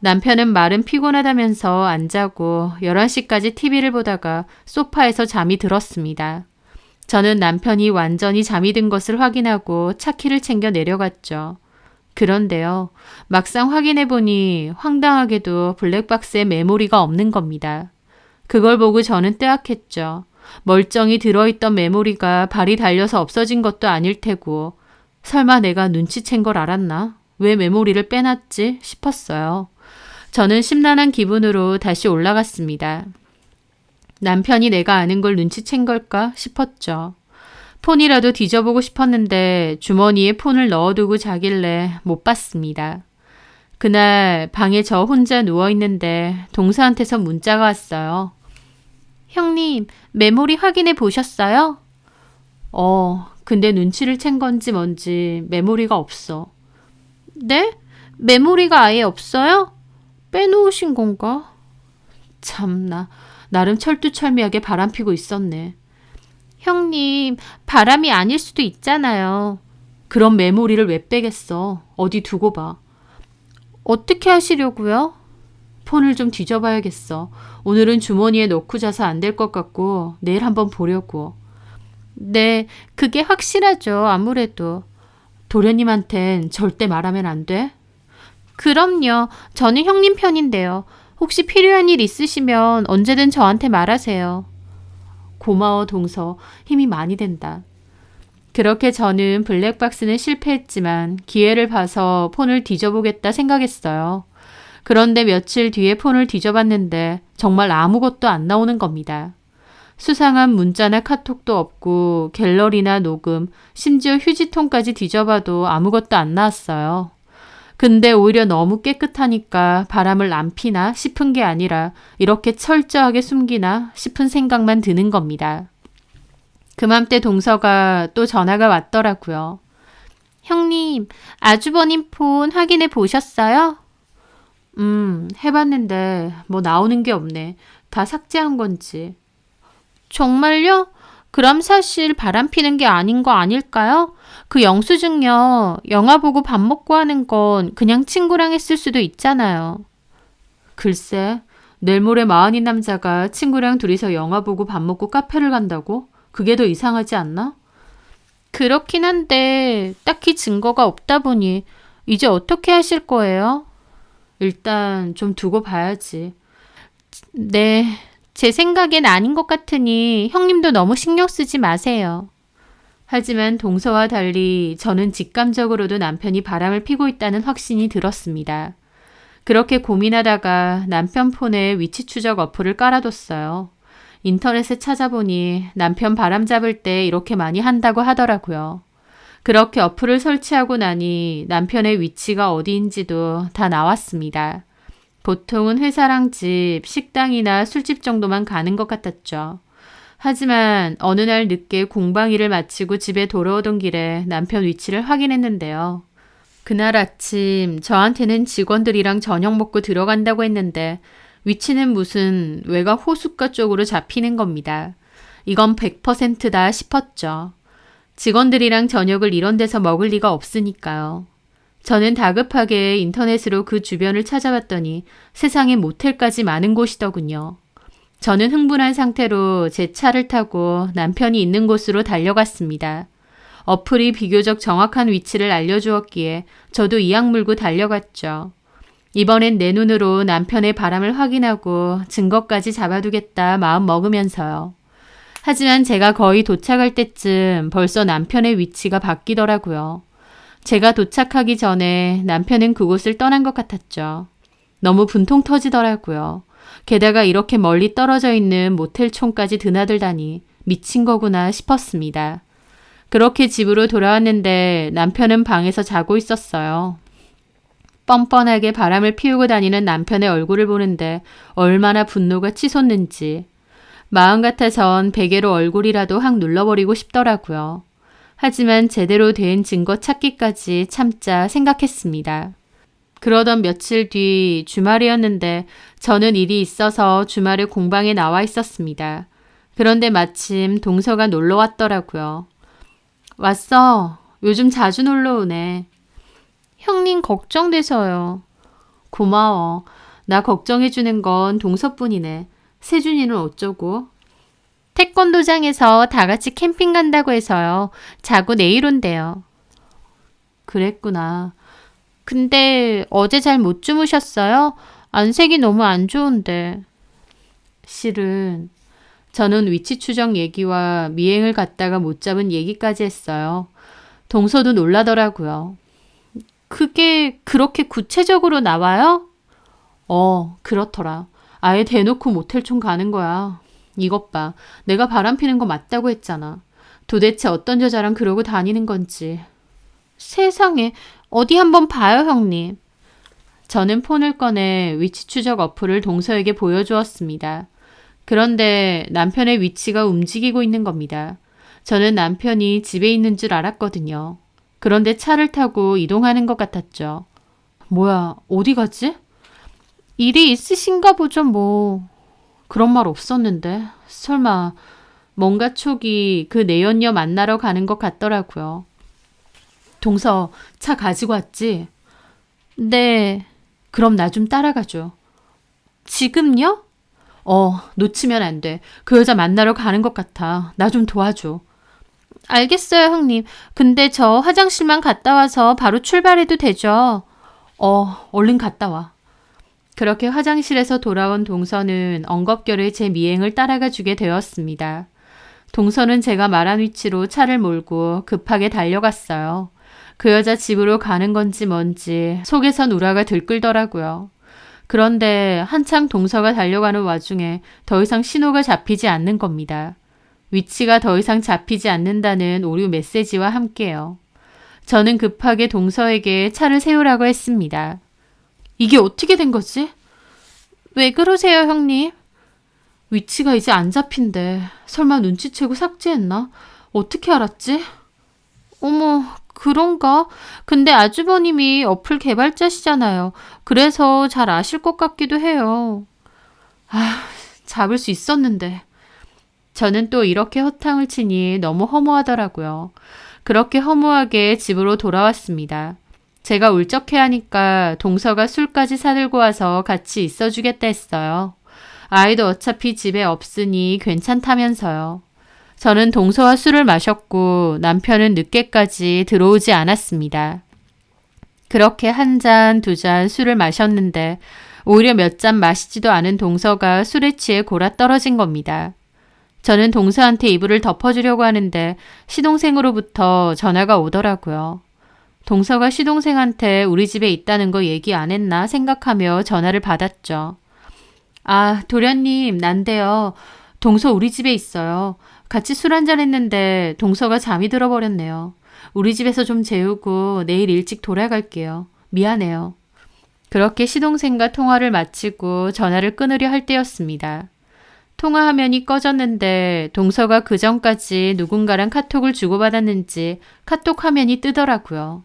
남편은 말은 피곤하다면서 안 자고 11시까지 TV를 보다가 소파에서 잠이 들었습니다. 저는 남편이 완전히 잠이 든 것을 확인하고 차키를 챙겨 내려갔죠. 그런데요, 막상 확인해보니 황당하게도 블랙박스에 메모리가 없는 겁니다. 그걸 보고 저는 뜨악했죠. 멀쩡히 들어있던 메모리가 발이 달려서 없어진 것도 아닐 테고 설마 내가 눈치챈 걸 알았나? 왜 메모리를 빼놨지? 싶었어요. 저는 심란한 기분으로 다시 올라갔습니다. 남편이 내가 아는 걸 눈치챈 걸까 싶었죠. 폰이라도 뒤져보고 싶었는데 주머니에 폰을 넣어두고 자길래 못 봤습니다. 그날 방에 저 혼자 누워있는데 동서한테서 문자가 왔어요. 형님, 메모리 확인해 보셨어요? 근데 눈치를 챈 건지 뭔지 메모리가 없어. 네? 메모리가 아예 없어요? 빼놓으신 건가? 참나, 나름 철두철미하게 바람피고 있었네. 형님, 바람이 아닐 수도 있잖아요. 그럼 메모리를 왜 빼겠어? 어디 두고 봐. 어떻게 하시려고요? 폰을 좀 뒤져봐야겠어. 오늘은 주머니에 넣고 자서 안 될 것 같고 내일 한번 보려고. 네, 그게 확실하죠. 아무래도. 도련님한텐 절대 말하면 안 돼? 그럼요. 저는 형님 편인데요. 혹시 필요한 일 있으시면 언제든 저한테 말하세요. 고마워, 동서. 힘이 많이 된다. 그렇게 저는 블랙박스는 실패했지만 기회를 봐서 폰을 뒤져보겠다 생각했어요. 그런데 며칠 뒤에 폰을 뒤져봤는데 정말 아무것도 안 나오는 겁니다. 수상한 문자나 카톡도 없고 갤러리나 녹음, 심지어 휴지통까지 뒤져봐도 아무것도 안 나왔어요. 근데 오히려 너무 깨끗하니까 바람을 안 피나 싶은 게 아니라 이렇게 철저하게 숨기나 싶은 생각만 드는 겁니다. 그맘때 동서가 또 전화가 왔더라고요. 형님, 아주버님 폰 확인해 보셨어요? 해봤는데 뭐 나오는 게 없네. 다 삭제한 건지. 정말요? 그럼 사실 바람 피는 게 아닌 거 아닐까요? 그 영수증요. 영화 보고 밥 먹고 하는 건 그냥 친구랑 했을 수도 있잖아요. 글쎄, 내일 모레 마흔인 남자가 친구랑 둘이서 영화 보고 밥 먹고 카페를 간다고? 그게 더 이상하지 않나? 그렇긴 한데 딱히 증거가 없다 보니 이제 어떻게 하실 거예요? 일단 좀 두고 봐야지. 네, 제 생각엔 아닌 것 같으니 형님도 너무 신경 쓰지 마세요. 하지만 동서와 달리 저는 직감적으로도 남편이 바람을 피고 있다는 확신이 들었습니다. 그렇게 고민하다가 남편 폰에 위치 추적 어플을 깔아뒀어요. 인터넷에 찾아보니 남편 바람 잡을 때 이렇게 많이 한다고 하더라고요. 그렇게 어플을 설치하고 나니 남편의 위치가 어디인지도 다 나왔습니다. 보통은 회사랑 집, 식당이나 술집 정도만 가는 것 같았죠. 하지만 어느 날 늦게 공방 일을 마치고 집에 돌아오던 길에 남편 위치를 확인했는데요. 그날 아침 저한테는 직원들이랑 저녁 먹고 들어간다고 했는데 위치는 무슨 외곽 호숫가 쪽으로 잡히는 겁니다. 이건 100%다 싶었죠. 직원들이랑 저녁을 이런 데서 먹을 리가 없으니까요. 저는 다급하게 인터넷으로 그 주변을 찾아봤더니 세상에 모텔까지 많은 곳이더군요. 저는 흥분한 상태로 제 차를 타고 남편이 있는 곳으로 달려갔습니다. 어플이 비교적 정확한 위치를 알려주었기에 저도 이악 물고 달려갔죠. 이번엔 내 눈으로 남편의 바람을 확인하고 증거까지 잡아두겠다 마음 먹으면서요. 하지만 제가 거의 도착할 때쯤 벌써 남편의 위치가 바뀌더라고요. 제가 도착하기 전에 남편은 그곳을 떠난 것 같았죠. 너무 분통 터지더라고요. 게다가 이렇게 멀리 떨어져 있는 모텔촌까지 드나들다니 미친 거구나 싶었습니다. 그렇게 집으로 돌아왔는데 남편은 방에서 자고 있었어요. 뻔뻔하게 바람을 피우고 다니는 남편의 얼굴을 보는데 얼마나 분노가 치솟는지. 마음 같아선 베개로 얼굴이라도 확 눌러버리고 싶더라고요. 하지만 제대로 된 증거 찾기까지 참자 생각했습니다. 그러던 며칠 뒤 주말이었는데 저는 일이 있어서 주말에 공방에 나와 있었습니다. 그런데 마침 동서가 놀러 왔더라고요. 왔어. 요즘 자주 놀러 오네. 형님 걱정돼서요. 고마워. 나 걱정해주는 건 동서뿐이네. 세준이는 어쩌고? 태권도장에서 다 같이 캠핑 간다고 해서요. 자고 내일 온대요. 그랬구나. 근데 어제 잘 못 주무셨어요? 안색이 너무 안 좋은데. 실은 저는 위치 추적 얘기와 미행을 갔다가 못 잡은 얘기까지 했어요. 동서도 놀라더라고요. 그게 그렇게 구체적으로 나와요? 그렇더라. 아예 대놓고 모텔촌 가는 거야. 이것 봐. 내가 바람 피는 거 맞다고 했잖아. 도대체 어떤 여자랑 그러고 다니는 건지. 세상에. 어디 한번 봐요, 형님. 저는 폰을 꺼내 위치 추적 어플을 동서에게 보여주었습니다. 그런데 남편의 위치가 움직이고 있는 겁니다. 저는 남편이 집에 있는 줄 알았거든요. 그런데 차를 타고 이동하는 것 같았죠. 뭐야, 어디 가지? 일이 있으신가 보죠, 뭐. 그런 말 없었는데. 설마 뭔가 촉이 그 내연녀 만나러 가는 것 같더라고요. 동서, 차 가지고 왔지? 네. 그럼 나 좀 따라가줘. 지금요? 놓치면 안 돼. 그 여자 만나러 가는 것 같아. 나 좀 도와줘. 알겠어요, 형님. 근데 저 화장실만 갔다 와서 바로 출발해도 되죠? 얼른 갔다 와. 그렇게 화장실에서 돌아온 동서는 엉겁결에 제 미행을 따라가 주게 되었습니다. 동서는 제가 말한 위치로 차를 몰고 급하게 달려갔어요. 그 여자 집으로 가는 건지 뭔지 속에선 우라가 들끓더라고요. 그런데 한창 동서가 달려가는 와중에 더 이상 신호가 잡히지 않는 겁니다. 위치가 더 이상 잡히지 않는다는 오류 메시지와 함께요. 저는 급하게 동서에게 차를 세우라고 했습니다. 이게 어떻게 된 거지? 왜 그러세요, 형님? 위치가 이제 안 잡힌대. 설마 눈치채고 삭제했나? 어떻게 알았지? 어머, 그런가? 근데 아주버님이 어플 개발자시잖아요. 그래서 잘 아실 것 같기도 해요. 잡을 수 있었는데. 저는 또 이렇게 허탕을 치니 너무 허무하더라고요. 그렇게 허무하게 집으로 돌아왔습니다. 제가 울적해하니까 동서가 술까지 사들고 와서 같이 있어주겠다 했어요. 아이도 어차피 집에 없으니 괜찮다면서요. 저는 동서와 술을 마셨고 남편은 늦게까지 들어오지 않았습니다. 그렇게 한 잔, 두 잔 술을 마셨는데 오히려 몇 잔 마시지도 않은 동서가 술에 취해 골아 떨어진 겁니다. 저는 동서한테 이불을 덮어주려고 하는데 시동생으로부터 전화가 오더라고요. 동서가 시동생한테 우리 집에 있다는 거 얘기 안 했나 생각하며 전화를 받았죠. 도련님, 난데요. 동서 우리 집에 있어요. 같이 술 한잔 했는데 동서가 잠이 들어버렸네요. 우리 집에서 좀 재우고 내일 일찍 돌아갈게요. 미안해요. 그렇게 시동생과 통화를 마치고 전화를 끊으려 할 때였습니다. 통화 화면이 꺼졌는데 동서가 그 전까지 누군가랑 카톡을 주고받았는지 카톡 화면이 뜨더라고요.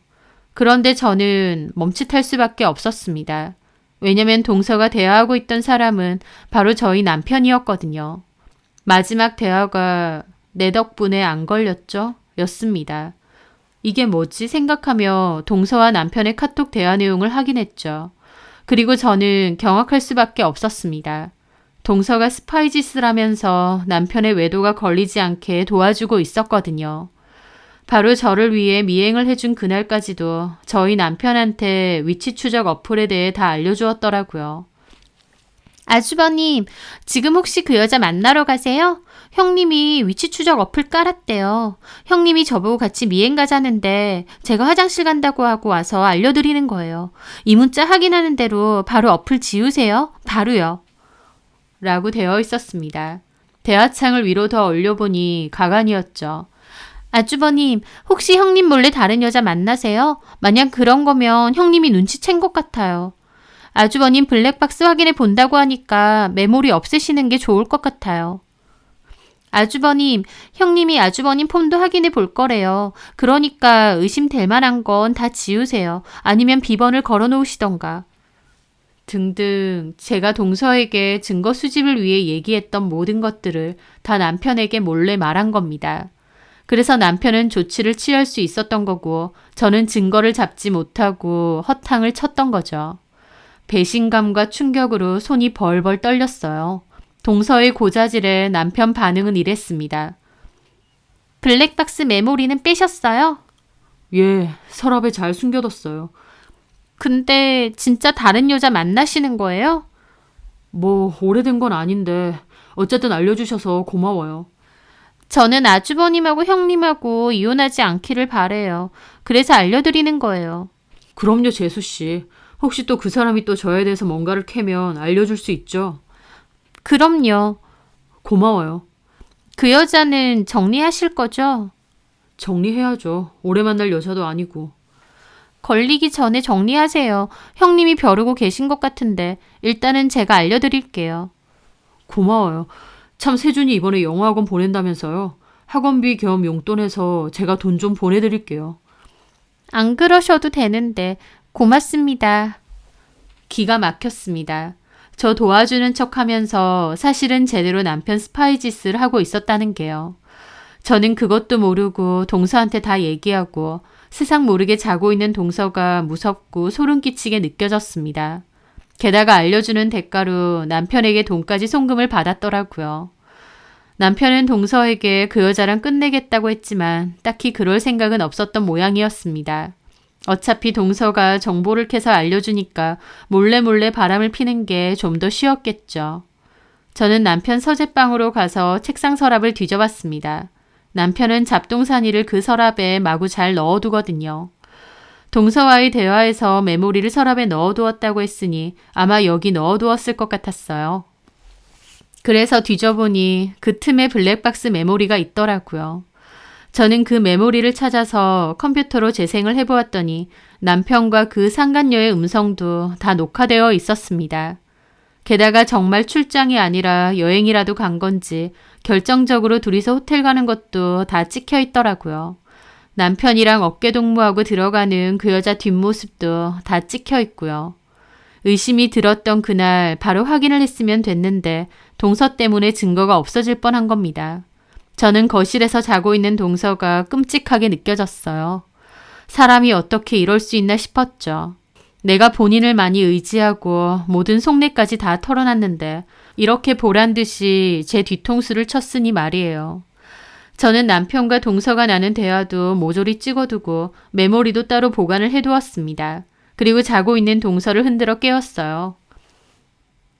그런데 저는 멈칫할 수밖에 없었습니다. 왜냐면 동서가 대화하고 있던 사람은 바로 저희 남편이었거든요. 마지막 대화가 내 덕분에 안 걸렸죠? 였습니다. 이게 뭐지 생각하며 동서와 남편의 카톡 대화 내용을 확인했죠. 그리고 저는 경악할 수밖에 없었습니다. 동서가 스파이 짓을 하면서 남편의 외도가 걸리지 않게 도와주고 있었거든요. 바로 저를 위해 미행을 해준 그날까지도 저희 남편한테 위치 추적 어플에 대해 다 알려주었더라고요. 아주버님, 지금 혹시 그 여자 만나러 가세요? 형님이 위치 추적 어플 깔았대요. 형님이 저보고 같이 미행 가자는데 제가 화장실 간다고 하고 와서 알려드리는 거예요. 이 문자 확인하는 대로 바로 어플 지우세요. 바로요. 라고 되어 있었습니다. 대화창을 위로 더 올려보니 가관이었죠. 아주버님, 혹시 형님 몰래 다른 여자 만나세요? 만약 그런 거면 형님이 눈치챈 것 같아요. 아주버님 블랙박스 확인해 본다고 하니까 메모리 없애시는 게 좋을 것 같아요. 아주버님, 형님이 아주버님 폰도 확인해 볼 거래요. 그러니까 의심될 만한 건 다 지우세요. 아니면 비번을 걸어 놓으시던가. 등등 제가 동서에게 증거 수집을 위해 얘기했던 모든 것들을 다 남편에게 몰래 말한 겁니다. 그래서 남편은 조치를 취할 수 있었던 거고 저는 증거를 잡지 못하고 허탕을 쳤던 거죠. 배신감과 충격으로 손이 벌벌 떨렸어요. 동서의 고자질에 남편 반응은 이랬습니다. 블랙박스 메모리는 빼셨어요? 예, 서랍에 잘 숨겨뒀어요. 근데 진짜 다른 여자 만나시는 거예요? 뭐 오래된 건 아닌데 어쨌든 알려주셔서 고마워요. 저는 아주버님하고 형님하고 이혼하지 않기를 바래요. 그래서 알려드리는 거예요. 그럼요, 재수씨. 혹시 또 그 사람이 또 저에 대해서 뭔가를 캐면 알려줄 수 있죠? 그럼요. 고마워요. 그 여자는 정리하실 거죠? 정리해야죠. 오래 만날 여자도 아니고. 걸리기 전에 정리하세요. 형님이 벼르고 계신 것 같은데 일단은 제가 알려드릴게요. 고마워요. 참 세준이 이번에 영어학원 보낸다면서요. 학원비 겸 용돈에서 제가 돈 좀 보내드릴게요. 안 그러셔도 되는데 고맙습니다. 기가 막혔습니다. 저 도와주는 척하면서 사실은 제대로 남편 스파이 짓을 하고 있었다는 게요. 저는 그것도 모르고 동서한테 다 얘기하고 세상 모르게 자고 있는 동서가 무섭고 소름 끼치게 느껴졌습니다. 게다가 알려주는 대가로 남편에게 돈까지 송금을 받았더라고요. 남편은 동서에게 그 여자랑 끝내겠다고 했지만 딱히 그럴 생각은 없었던 모양이었습니다. 어차피 동서가 정보를 캐서 알려주니까 몰래 바람을 피는 게 좀 더 쉬웠겠죠. 저는 남편 서재방으로 가서 책상 서랍을 뒤져봤습니다. 남편은 잡동사니를 그 서랍에 마구 잘 넣어두거든요. 동서와의 대화에서 메모리를 서랍에 넣어두었다고 했으니 아마 여기 넣어두었을 것 같았어요. 그래서 뒤져보니 그 틈에 블랙박스 메모리가 있더라고요. 저는 그 메모리를 찾아서 컴퓨터로 재생을 해보았더니 남편과 그 상간녀의 음성도 다 녹화되어 있었습니다. 게다가 정말 출장이 아니라 여행이라도 간 건지 결정적으로 둘이서 호텔 가는 것도 다 찍혀 있더라고요. 남편이랑 어깨동무하고 들어가는 그 여자 뒷모습도 다 찍혀 있고요. 의심이 들었던 그날 바로 확인을 했으면 됐는데 동서 때문에 증거가 없어질 뻔한 겁니다. 저는 거실에서 자고 있는 동서가 끔찍하게 느껴졌어요. 사람이 어떻게 이럴 수 있나 싶었죠. 내가 본인을 많이 의지하고 모든 속내까지 다 털어놨는데 이렇게 보란듯이 제 뒤통수를 쳤으니 말이에요. 저는 남편과 동서가 나눈 대화도 모조리 찍어두고 메모리도 따로 보관을 해두었습니다. 그리고 자고 있는 동서를 흔들어 깨웠어요.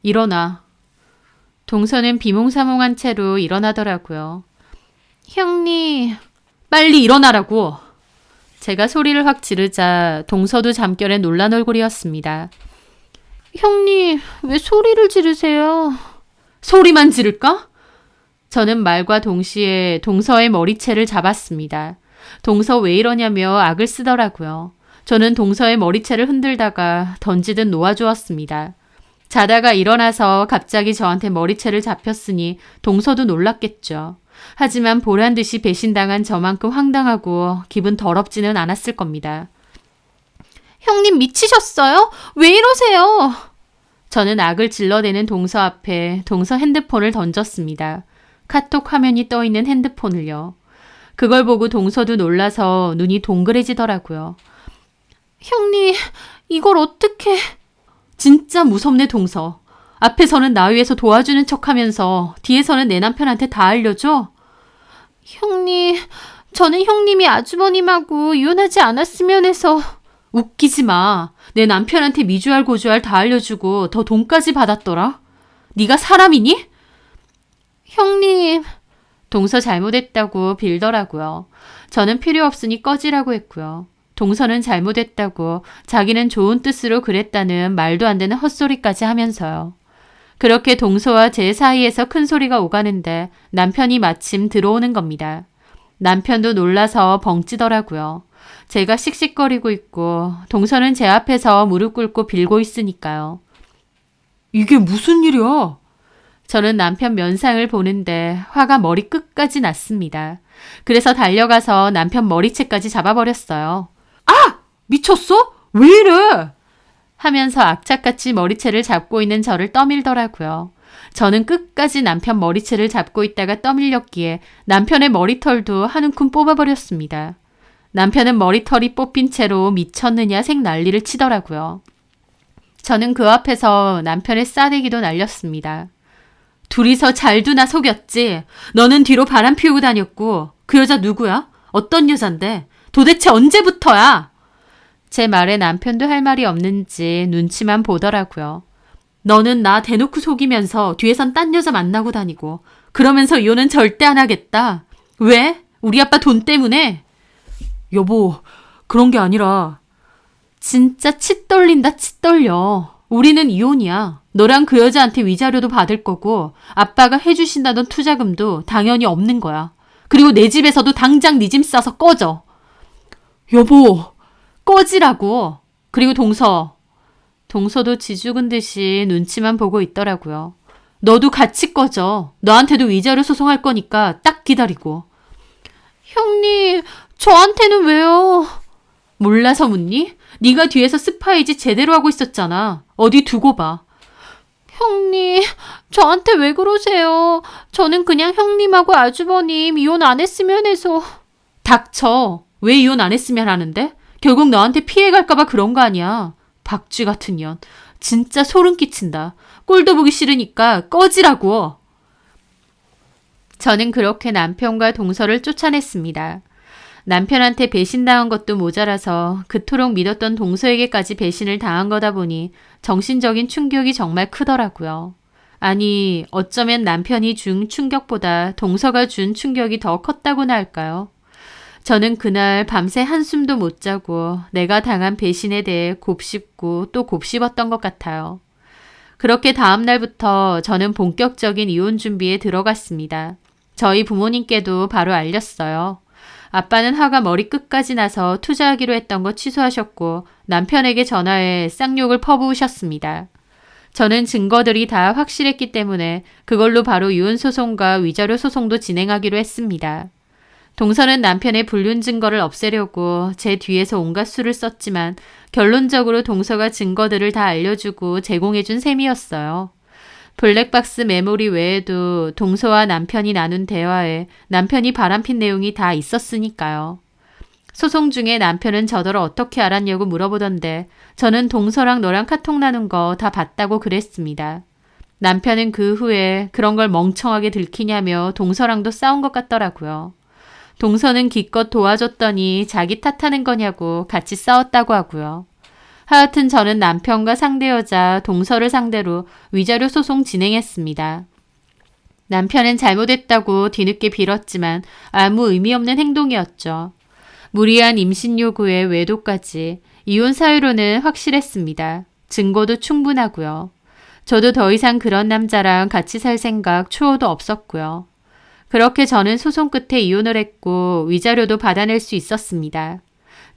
일어나. 동서는 비몽사몽한 채로 일어나더라고요. 형님, 빨리 일어나라고. 제가 소리를 확 지르자 동서도 잠결에 놀란 얼굴이었습니다. 형님, 왜 소리를 지르세요? 소리만 지를까? 저는 말과 동시에 동서의 머리채를 잡았습니다. 동서 왜 이러냐며 악을 쓰더라고요. 저는 동서의 머리채를 흔들다가 던지듯 놓아주었습니다. 자다가 일어나서 갑자기 저한테 머리채를 잡혔으니 동서도 놀랐겠죠. 하지만 보란듯이 배신당한 저만큼 황당하고 기분 더럽지는 않았을 겁니다. 형님 미치셨어요? 왜 이러세요? 저는 악을 질러대는 동서 앞에 동서 핸드폰을 던졌습니다. 카톡 화면이 떠있는 핸드폰을요. 그걸 보고 동서도 놀라서 눈이 동그래지더라고요. 형님, 이걸 어떻게... 진짜 무섭네 동서. 앞에서는 나 위해서 도와주는 척하면서 뒤에서는 내 남편한테 다 알려줘? 형님, 저는 형님이 아주버님하고 이혼하지 않았으면 해서... 웃기지 마. 내 남편한테 미주알 고주알 다 알려주고 더 돈까지 받았더라. 네가 사람이니? 형님... 동서 잘못했다고 빌더라고요. 저는 필요 없으니 꺼지라고 했고요. 동서는 잘못했다고 자기는 좋은 뜻으로 그랬다는 말도 안 되는 헛소리까지 하면서요. 그렇게 동서와 제 사이에서 큰 소리가 오가는데 남편이 마침 들어오는 겁니다. 남편도 놀라서 벙찌더라고요. 제가 씩씩거리고 있고 동서는 제 앞에서 무릎 꿇고 빌고 있으니까요. 이게 무슨 일이야? 저는 남편 면상을 보는데 화가 머리 끝까지 났습니다. 그래서 달려가서 남편 머리채까지 잡아버렸어요. 아! 미쳤어? 왜 이래? 하면서 악착같이 머리채를 잡고 있는 저를 떠밀더라고요. 저는 끝까지 남편 머리채를 잡고 있다가 떠밀렸기에 남편의 머리털도 한 움큼 뽑아버렸습니다. 남편은 머리털이 뽑힌 채로 미쳤느냐 색 난리를 치더라고요. 저는 그 앞에서 남편의 싸대기도 날렸습니다. 둘이서 잘두나 속였지. 너는 뒤로 바람 피우고 다녔고 그 여자 누구야? 어떤 여잔데? 도대체 언제부터야? 제 말에 남편도 할 말이 없는지 눈치만 보더라고요. 너는 나 대놓고 속이면서 뒤에선 딴 여자 만나고 다니고 그러면서 이혼은 절대 안 하겠다. 왜? 우리 아빠 돈 때문에? 여보, 그런 게 아니라. 진짜 치 떨린다 치 떨려. 우리는 이혼이야. 너랑 그 여자한테 위자료도 받을 거고 아빠가 해주신다던 투자금도 당연히 없는 거야. 그리고 내 집에서도 당장 네 짐 싸서 꺼져. 여보, 꺼지라고. 그리고 동서도 지죽은 듯이 눈치만 보고 있더라고요. 너도 같이 꺼져. 너한테도 위자료 소송할 거니까 딱 기다리고. 형님, 저한테는 왜요? 몰라서 묻니? 네가 뒤에서 스파이지 제대로 하고 있었잖아. 어디 두고 봐. 형님, 저한테 왜 그러세요? 저는 그냥 형님하고 아주버님 이혼 안 했으면 해서. 닥쳐. 왜 이혼 안 했으면 하는데? 결국 너한테 피해 갈까봐 그런 거 아니야. 박쥐 같은 년. 진짜 소름 끼친다. 꼴도 보기 싫으니까 꺼지라고. 저는 그렇게 남편과 동서를 쫓아냈습니다. 남편한테 배신당한 것도 모자라서 그토록 믿었던 동서에게까지 배신을 당한 거다 보니 정신적인 충격이 정말 크더라고요. 아니, 어쩌면 남편이 준 충격보다 동서가 준 충격이 더 컸다고나 할까요? 저는 그날 밤새 한숨도 못 자고 내가 당한 배신에 대해 곱씹고 또 곱씹었던 것 같아요. 그렇게 다음 날부터 저는 본격적인 이혼 준비에 들어갔습니다. 저희 부모님께도 바로 알렸어요. 아빠는 화가 머리끝까지 나서 투자하기로 했던 거 취소하셨고 남편에게 전화해 쌍욕을 퍼부으셨습니다. 저는 증거들이 다 확실했기 때문에 그걸로 바로 이혼소송과 위자료 소송도 진행하기로 했습니다. 동서는 남편의 불륜 증거를 없애려고 제 뒤에서 온갖 수를 썼지만 결론적으로 동서가 증거들을 다 알려주고 제공해준 셈이었어요. 블랙박스 메모리 외에도 동서와 남편이 나눈 대화에 남편이 바람핀 내용이 다 있었으니까요. 소송 중에 남편은 저더러 어떻게 알았냐고 물어보던데 저는 동서랑 너랑 카톡 나눈 거 다 봤다고 그랬습니다. 남편은 그 후에 그런 걸 멍청하게 들키냐며 동서랑도 싸운 것 같더라고요. 동서는 기껏 도와줬더니 자기 탓하는 거냐고 같이 싸웠다고 하고요. 하여튼 저는 남편과 상대 여자 동서를 상대로 위자료 소송 진행했습니다. 남편은 잘못했다고 뒤늦게 빌었지만 아무 의미 없는 행동이었죠. 무리한 임신 요구에 외도까지 이혼 사유로는 확실했습니다. 증거도 충분하고요. 저도 더 이상 그런 남자랑 같이 살 생각 추호도 없었고요. 그렇게 저는 소송 끝에 이혼을 했고 위자료도 받아낼 수 있었습니다.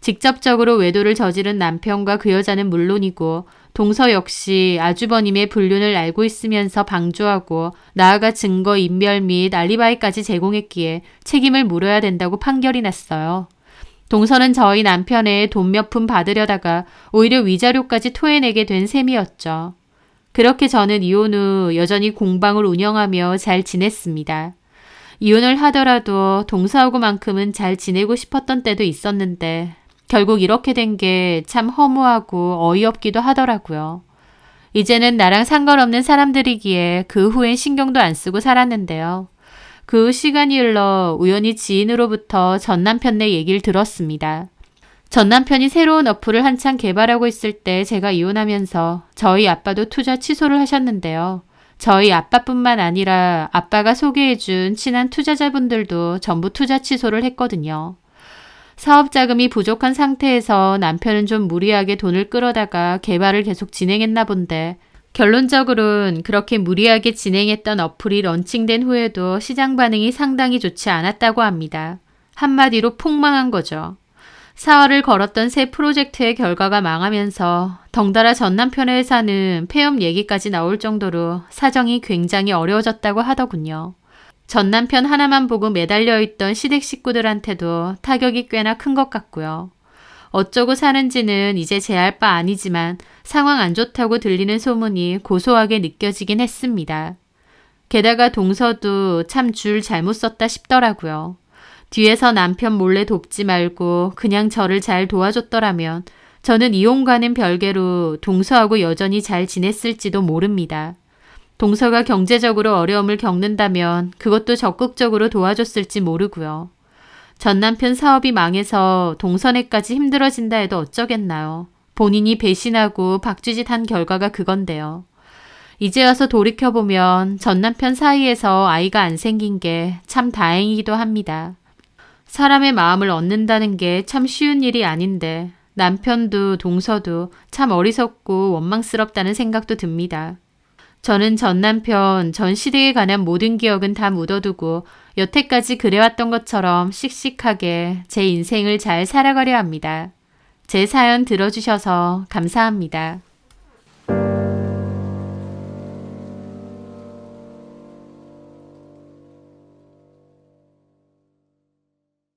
직접적으로 외도를 저지른 남편과 그 여자는 물론이고 동서 역시 아주버님의 불륜을 알고 있으면서 방조하고 나아가 증거 인멸 및 알리바이까지 제공했기에 책임을 물어야 된다고 판결이 났어요. 동서는 저희 남편의 돈 몇 푼 받으려다가 오히려 위자료까지 토해내게 된 셈이었죠. 그렇게 저는 이혼 후 여전히 공방을 운영하며 잘 지냈습니다. 이혼을 하더라도 동서하고만큼은 잘 지내고 싶었던 때도 있었는데 결국 이렇게 된 게 참 허무하고 어이없기도 하더라고요. 이제는 나랑 상관없는 사람들이기에 그 후엔 신경도 안 쓰고 살았는데요. 그 후 시간이 흘러 우연히 지인으로부터 전 남편네 얘기를 들었습니다. 전 남편이 새로운 어플을 한창 개발하고 있을 때 제가 이혼하면서 저희 아빠도 투자 취소를 하셨는데요. 저희 아빠뿐만 아니라 아빠가 소개해준 친한 투자자분들도 전부 투자 취소를 했거든요. 사업 자금이 부족한 상태에서 남편은 좀 무리하게 돈을 끌어다가 개발을 계속 진행했나 본데 결론적으로는 그렇게 무리하게 진행했던 어플이 런칭된 후에도 시장 반응이 상당히 좋지 않았다고 합니다. 한마디로 폭망한 거죠. 사활을 걸었던 새 프로젝트의 결과가 망하면서 덩달아 전 남편의 회사는 폐업 얘기까지 나올 정도로 사정이 굉장히 어려워졌다고 하더군요. 전 남편 하나만 보고 매달려 있던 시댁 식구들한테도 타격이 꽤나 큰 것 같고요. 어쩌고 사는지는 이제 제 알 바 아니지만 상황 안 좋다고 들리는 소문이 고소하게 느껴지긴 했습니다. 게다가 동서도 참 줄 잘못 썼다 싶더라고요. 뒤에서 남편 몰래 돕지 말고 그냥 저를 잘 도와줬더라면 저는 이혼과는 별개로 동서하고 여전히 잘 지냈을지도 모릅니다. 동서가 경제적으로 어려움을 겪는다면 그것도 적극적으로 도와줬을지 모르고요. 전 남편 사업이 망해서 동서네까지 힘들어진다 해도 어쩌겠나요. 본인이 배신하고 박쥐짓 한 결과가 그건데요. 이제 와서 돌이켜보면 전 남편 사이에서 아이가 안 생긴 게 참 다행이기도 합니다. 사람의 마음을 얻는다는 게 참 쉬운 일이 아닌데 남편도 동서도 참 어리석고 원망스럽다는 생각도 듭니다. 저는 전 남편, 전 시댁에 관한 모든 기억은 다 묻어두고 여태까지 그래왔던 것처럼 씩씩하게 제 인생을 잘 살아가려 합니다. 제 사연 들어주셔서 감사합니다.